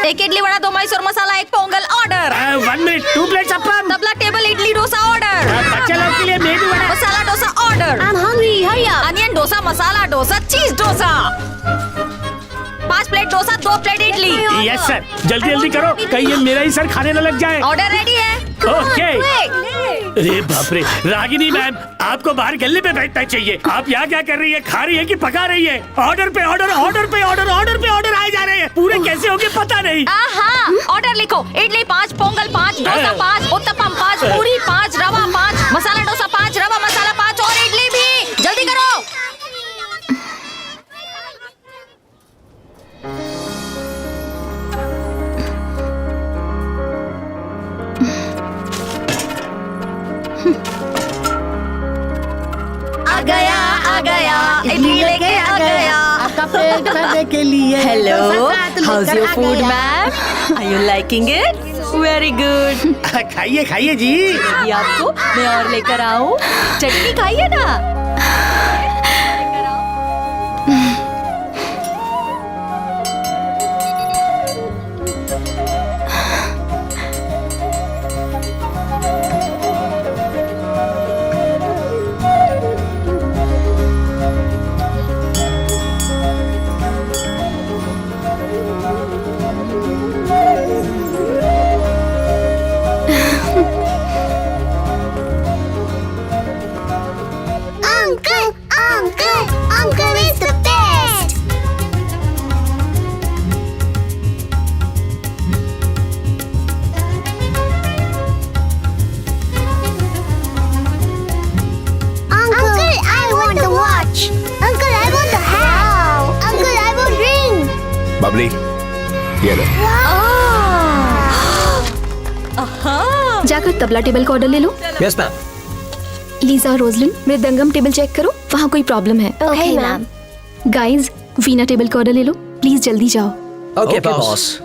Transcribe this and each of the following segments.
एक idli vada, 2 Mysore masala, 1 pongal order. 1 minute, 2 plates appam. Tabla table idli dosa order. बच्चे लोग के लिए medu vada. Masala dosa order. I'm hungry, hurry up. Onion dosa, masala dosa, cheese dosa. 5 plate dosa, 2 plate idli. Yes sir, जल्दी जल्दी करो, कहीं ये मेरा ही सर खाने न लग जाए। ऑर्डर रेडी है। ओके। अरे बाप रे, रागिनी मैम, आपको बाहर गल्ले पे बैठना चाहिए। आप यहाँ क्या कर रही है? खा रही है कि पका रही है? ऑर्डर पे ऑर्डर, ऑर्डर पे ऑर्डर, ऑर्डर पे ऑर्डर आए जा रहे हैं। पूरे कैसे होंगे पता नहीं। हाँ, ऑर्डर लिखो। इडली 5, पोंगल 5, डोसा 5, उत्तपम 5, पूरी 5, रवा 5, मसाला डोसा 5, रवा मसाला 5 और इडली भी। जल्दी करो। आ गया, इडली लेके आ गया। आपका पेट भरने के लिए। Hello, how's your food ma'am? Are you liking it? Very good. खाइए खाइए जी। ये आपको मैं और लेकर आऊं? चटनी खाइए ना। Uncle is the best. Uncle, I want the watch. Uncle, I want the hat. Uncle, I want ring. Babli, ये लो। जाकर तबला टेबल का ऑर्डर ले लो। Yes ma'am. लीजा और रोजलिन, मृदंगम टेबल चेक करो, वहाँ कोई प्रॉब्लम है। Okay, ma'am. Guys, Veena table का ऑर्डर ले लो, प्लीज जल्दी जाओ। Okay boss.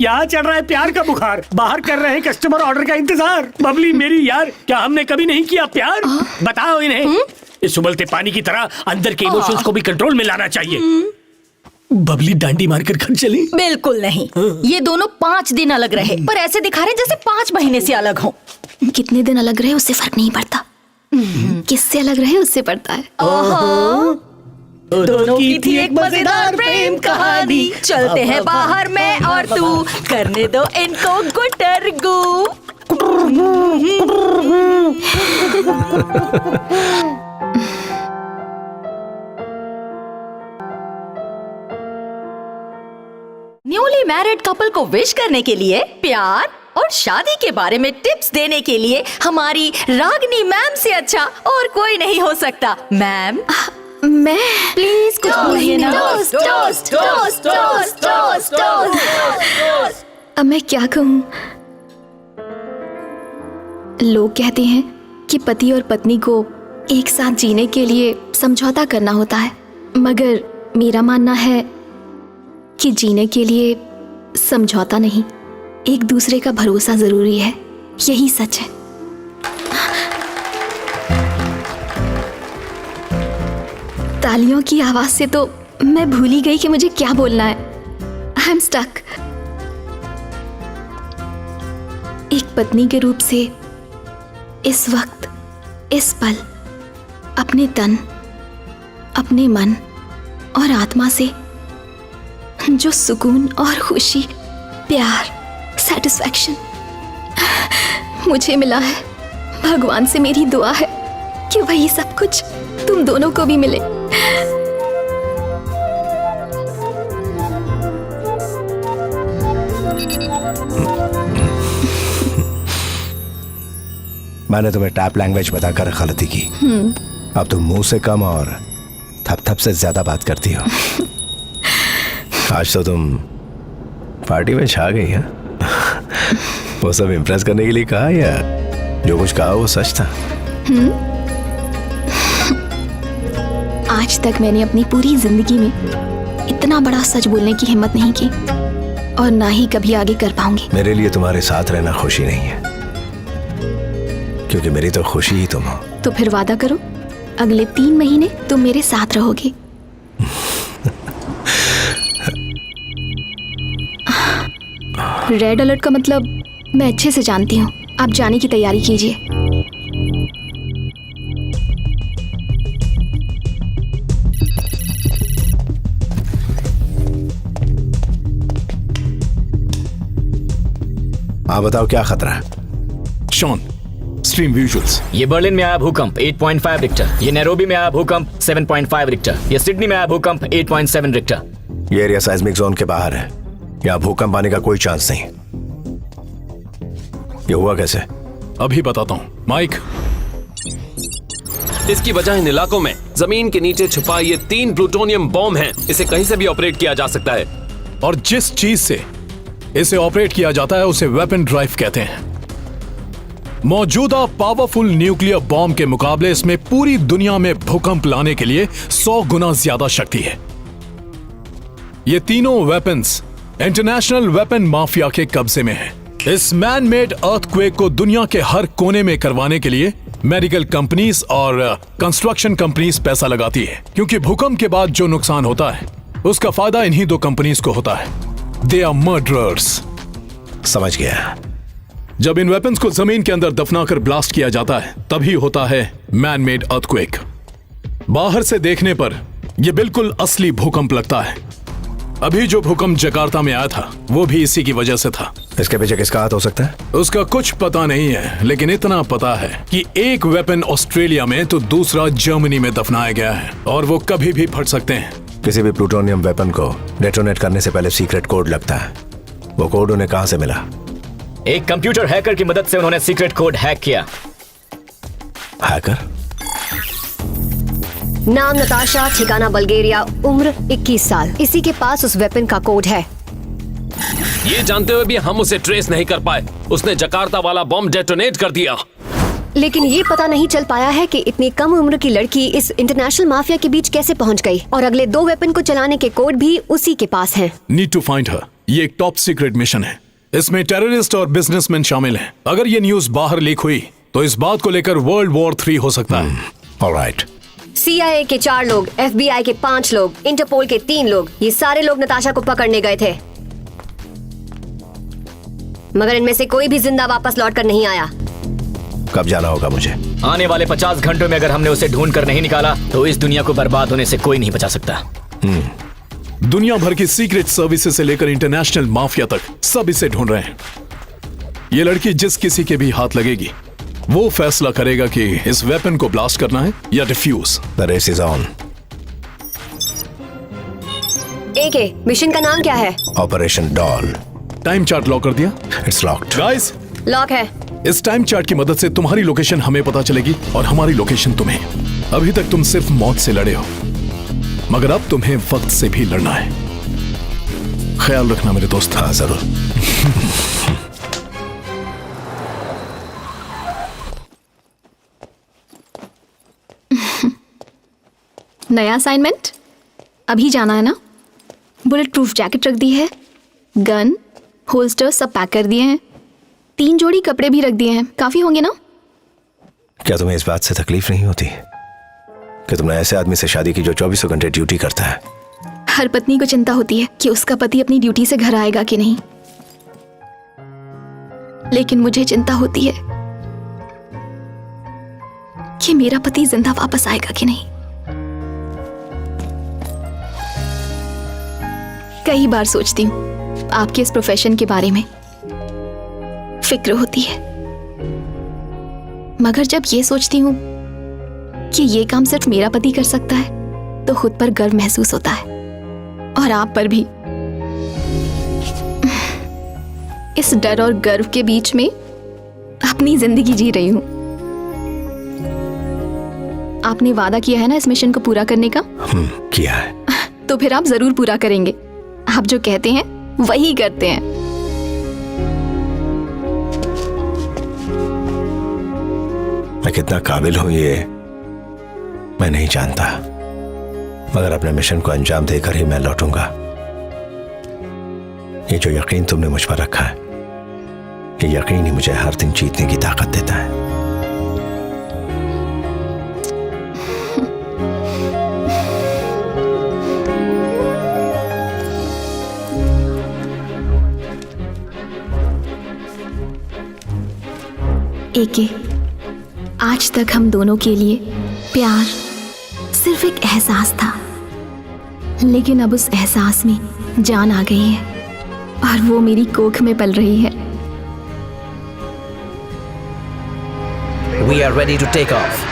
यहाँ चढ़ रहा है प्यार का बुखार, बाहर कर रहे हैं कस्टमर ऑर्डर का इंतजार। बबली मेरी यार, क्या हमने कभी नहीं किया प्यार? बताओ इन्हें। इस उबलते पानी की तरह अंदर के इमोशंस को भी कंट्रोल में लाना चाहिए। बबली डांडी मारकर घर चली? बिल्कुल नहीं। ये दोनों 5 दिन अलग रहे, पर ऐसे दिखा रहे जैसे 5 महीने से अलग हो। कितने दिन अलग रहे उससे फर्क नहीं पड़ता, किससे अलग रहे उससे पड़ता है। दोनों की थी एक मजेदार प्रेम कहानी। चलते हैं बाहर में और तू, करने दो इनको गुटरगू। न्यूली मैरिड कपल को विश करने के लिए, प्यार और शादी के बारे में टिप्स देने के लिए हमारी रागिनी मैम से अच्छा और कोई नहीं हो सकता। मैम, मैं प्लीज कुछ बोलिए ना। अब मैं क्या कहूँ? लोग कहते हैं कि पति और पत्नी को एक साथ जीने के लिए समझौता करना होता है, मगर मेरा मानना है कि जीने के लिए समझौता नहीं, एक दूसरे का भरोसा जरूरी है। यही सच है। तालियों की आवाज से तो मैं भूल ही गई कि मुझे क्या बोलना है। I am stuck. एक पत्नी के रूप से इस वक्त, इस पल, अपने तन, अपने मन और आत्मा से जो सुकून और खुशी, प्यार, सेटिस्फैक्शन मुझे मिला है, भगवान से मेरी दुआ है कि वही सब कुछ तुम दोनों को भी मिले। मैंने तुम्हें टैप लैंग्वेज बताकर गलती की। अब तुम मुंह से कम और थप थप से ज्यादा बात करती हो। आज तो तुम पार्टी में छा गई है। वो सब इम्प्रेस करने के लिए कहा या जो कुछ कहा वो सच था? आज तक मैंने अपनी पूरी जिंदगी में इतना बड़ा सच बोलने की हिम्मत नहीं की और ना ही कभी आगे कर पाऊंगी। मेरे लिए तुम्हारे साथ रहना खुशी नहीं है, क्योंकि मेरी तो खुशी ही तुम हो। तो फिर वादा करो, अगले 3 महीने तुम मेरे साथ रहोगे। रेड अलर्ट का मतलब मैं अच्छे से जानती हूँ। आप जाने की तैयारी कीजिए। हाँ बताओ क्या खतरा है? Shaun, stream visuals. ये बर्लिन में आया भूकंप 8.5 रिक्टर, ये नैरोबी में आया भूकंप 7.5 रिक्टर, ये सिडनी में आया भूकंप 8.7 रिक्टर। ये एरिया साइज्मिक जोन के बाहर है, यहाँ भूकंप आने का कोई चांस नहीं। ये हुआ कैसे? अभी बताता हूँ माइक। इसकी वजह इन इलाकों में जमीन के नीचे छुपा ये 3 प्लूटोनियम बॉम्ब हैं। इसे कहीं से भी ऑपरेट किया जा सकता है। और जिस चीज से इसे ऑपरेट किया जाता है उसे वेपन ड्राइव कहते हैं। मौजूदा पावरफुल न्यूक्लियर बॉम्ब के मुकाबले इसमें पूरी दुनिया में भूकंप लाने के लिए 100 गुना ज्यादा शक्ति है। ये तीनों वेपन्स इंटरनेशनल वेपन माफिया के कब्जे में हैं। इस मैन मेड अर्थक्वेक को दुनिया के हर कोने में करवाने के लिए मेडिकल कंपनीज और कंस्ट्रक्शन कंपनीज पैसा लगाती है, क्योंकि भूकंप के बाद जो नुकसान होता है उसका फायदा इन्हीं 2 कंपनीज को होता है। They are murderers. समझ गया। जब इन वेपन्स को जमीन के अंदर दफनाकर ब्लास्ट किया जाता है तभी होता है मैन मेड अर्थक्वेक। बाहर से देखने पर यह बिल्कुल असली भूकंप लगता है। अभी जो भूकंप जकार्ता में आया था वो भी इसी की वजह से था। इसके पीछे किसका हाथ हो सकता है? उसका कुछ पता नहीं है, लेकिन इतना पता है कि एक वेपन ऑस्ट्रेलिया में तो दूसरा जर्मनी में दफनाया गया है और वो कभी भी फट सकते हैं। किसी भी प्लूटोनियम वेपन को डेटोनेट करने से पहले सीक्रेट कोड लगता है। वो कोड उन्हें कहां से मिला? एक कंप्यूटर हैकर की मदद से उन्होंने सीक्रेट कोड हैक किया। हैकर? नाम नताशा, ठिकाना बल्गेरिया, उम्र 21 साल। इसी के पास उस वेपन का कोड है। ये जानते हुए भी हम उसे ट्रेस नहीं कर पाए। उसने जकार्ता वाला बॉम्ब डेटोनेट कर दिया। लेकिन ये पता नहीं चल पाया है कि इतनी कम उम्र की लड़की इस इंटरनेशनल माफिया के बीच कैसे पहुंच गई, और अगले 2 वेपन को चलाने के कोड भी उसी के पास हैं। Need to find her. ये एक टॉप सीक्रेट मिशन है। इसमें टेररिस्ट और बिजनेसमैन शामिल हैं। अगर ये न्यूज बाहर लीक हुई तो इस बात को लेकर वर्ल्ड वॉर 3 हो सकता है। ऑलराइट। CIA के 4 लोग, FBI के 5 लोग, इंटरपोल के 3 लोग, ये सारे लोग नताशा को पकड़ने गए थे, मगर इनमें से कोई भी जिंदा वापस लौट कर नहीं आया। कब जाना होगा मुझे? आने वाले 50 घंटों में अगर हमने उसे ढूंढ कर नहीं निकाला तो इस दुनिया को बर्बाद होने से कोई नहीं बचा सकता। दुनिया भर की सीक्रेट सर्विसेज से लेकर इंटरनेशनल माफिया तक सब इसे ढूंढ रहे हैं। ये लड़की जिस किसी के भी हाथ लगेगी वो फैसला करेगा कि इस वेपन को ब्लास्ट करना है या defuse. The race is on. AK, mission का नाम क्या है? Operation doll. Time chart lock कर दिया? It's locked. गाइस, लॉक है। इस टाइम चार्ट की मदद से तुम्हारी लोकेशन हमें पता चलेगी और हमारी लोकेशन तुम्हें। अभी तक तुम सिर्फ मौत से लड़े हो, मगर अब तुम्हें वक्त से भी लड़ना है। ख्याल रखना मेरे दोस्त। हाँ जरूर। नया असाइनमेंट? अभी जाना है ना? बुलेट प्रूफ जैकेट रख दी है, गन, होल्स्टर सब पैक कर दिए हैं, 3 जोड़ी कपड़े भी रख दिए हैं। काफी होंगे ना? क्या तुम्हें इस बात से तकलीफ नहीं होती कि तुमने ऐसे आदमी से शादी की जो 24 घंटे ड्यूटी करता है? हर पत्नी को चिंता होती है कि उसका पति अपनी ड्यूटी से घर आएगा कि नहीं, लेकिन मुझे चिंता होती है कि मेरा पति जिंदा वापस आएगा कि नहीं। कई बार सोचती हूँ आपके इस प्रोफेशन के बारे में, फिक्र होती है, मगर जब ये सोचती हूँ कि ये काम सिर्फ मेरा पति कर सकता है तो खुद पर गर्व महसूस होता है, और आप पर भी। इस डर और गर्व के बीच में अपनी जिंदगी जी रही हूँ। आपने वादा किया है ना इस मिशन को पूरा करने का? किया है। तो फिर आप जरूर पूरा करेंगे। आप जो कहते हैं वही करते हैं। मैं कितना काबिल हूं ये मैं नहीं जानता, मगर अपने मिशन को अंजाम देकर ही मैं लौटूंगा। ये जो यकीन तुमने मुझ पर रखा है, ये यकीन ही मुझे हर दिन जीतने की ताकत देता है। एके, आज तक हम दोनों के लिए प्यार सिर्फ एक एहसास था, लेकिन अब उस एहसास में जान आ गई है और वो मेरी कोख में पल रही है। We are ready to take off.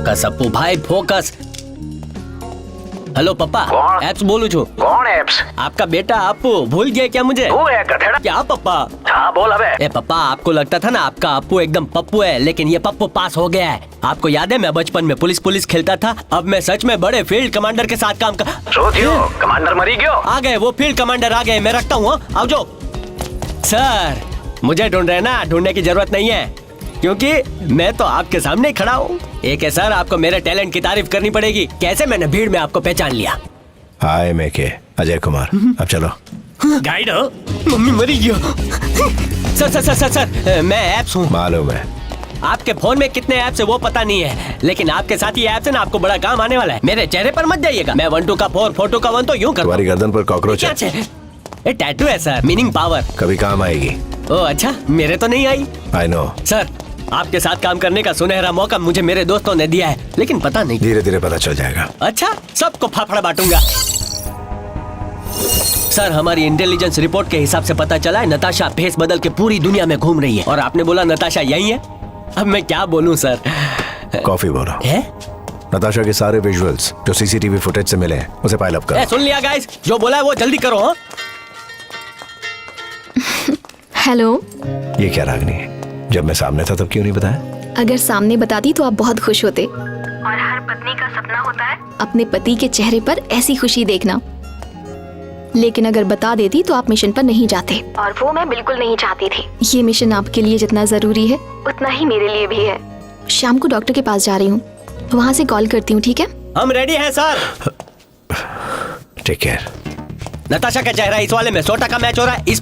कसप्पू भाई फोकस। हेलो पप्पा, एप्स बोलू छू। कौन एप्स? आपका बेटा अपू भूल गया क्या मुझे? वो है गधेड़ा। क्या पप्पा? हाँ बोल अबे। ए पप्पा, आपको लगता था ना आपका अपू एकदम पप्पू है, लेकिन ये पप्पू पास हो गया है। आपको याद है मैं बचपन में पुलिस खेलता था, अब मैं सच में बड़े फील्ड कमांडर के साथ काम कर। सोचियो, कमांडर मरी गयो। आ गए वो फील्ड कमांडर आ गए, मैं रखता हूँ। आओ जो। सर मुझे ढूंढ रहे ना, ढूंढने की जरूरत नहीं है क्योंकि मैं तो आपके सामने ही खड़ा हूँ। एक है सर, आपको मेरे टैलेंट की तारीफ करनी पड़ेगी। कैसे मैंने भीड़ में आपको पहचान लिया। हाय मैं के अजय कुमार, अब चलो। गाइड हो? मम्मी मरी गया। सर मैं एप्स हूँ। मालूम है। आपके फोन में कितने ऐप्स है वो पता नहीं है, लेकिन आपके साथ ये ऐप्स है ना, आपको बड़ा काम आने वाला है। मेरे चेहरे पर मत जाइएगा। मैं 1 2 का 4 4 2 का 1 तो यूं करता हूं। तुम्हारी गर्दन पर कॉकरोच है। ये टैटू है सर, मीनिंग पावर। कभी काम आएगी। ओ अच्छा, मेरे तो नहीं आई। I know. सर आपके साथ काम करने का सुनहरा मौका मुझे मेरे दोस्तों ने दिया है, लेकिन पता नहीं। धीरे धीरे पता चल जाएगा। अच्छा, सबको फाफड़ा बांटूंगा। सर हमारी इंटेलिजेंस रिपोर्ट के हिसाब से पता चला है नताशा भेस बदल के पूरी दुनिया में घूम रही है, और आपने बोला नताशा यही है। अब मैं क्या बोलूं सर? कॉफी बोलो। है? नताशा के सारे विजुअल्स जो सीसीटीवी फुटेज से मिले हैं उसे पाइल अप करो। सुन लिया गाइस, जो बोला है वो जल्दी करो। हाँ? हेलो। ये क्या रागनी है? जब मैं सामने था तब क्यों नहीं बताया? अगर सामने बताती तो आप बहुत खुश होते। और हर पत्नी का सपना होता है अपने पति के चेहरे पर ऐसी खुशी देखना, लेकिन अगर बता देती तो आप मिशन पर नहीं जाते, और वो मैं बिल्कुल नहीं चाहती थी। ये मिशन आपके लिए जितना जरूरी है उतना ही मेरे लिए भी है। शाम को डॉक्टर के पास जा रही हूँ, वहाँ से कॉल करती हूँ, ठीक है? हम रेडी हैं सर। Take care. नताशा का चेहरा इस वाले में 100% मैच हो रहा है। इस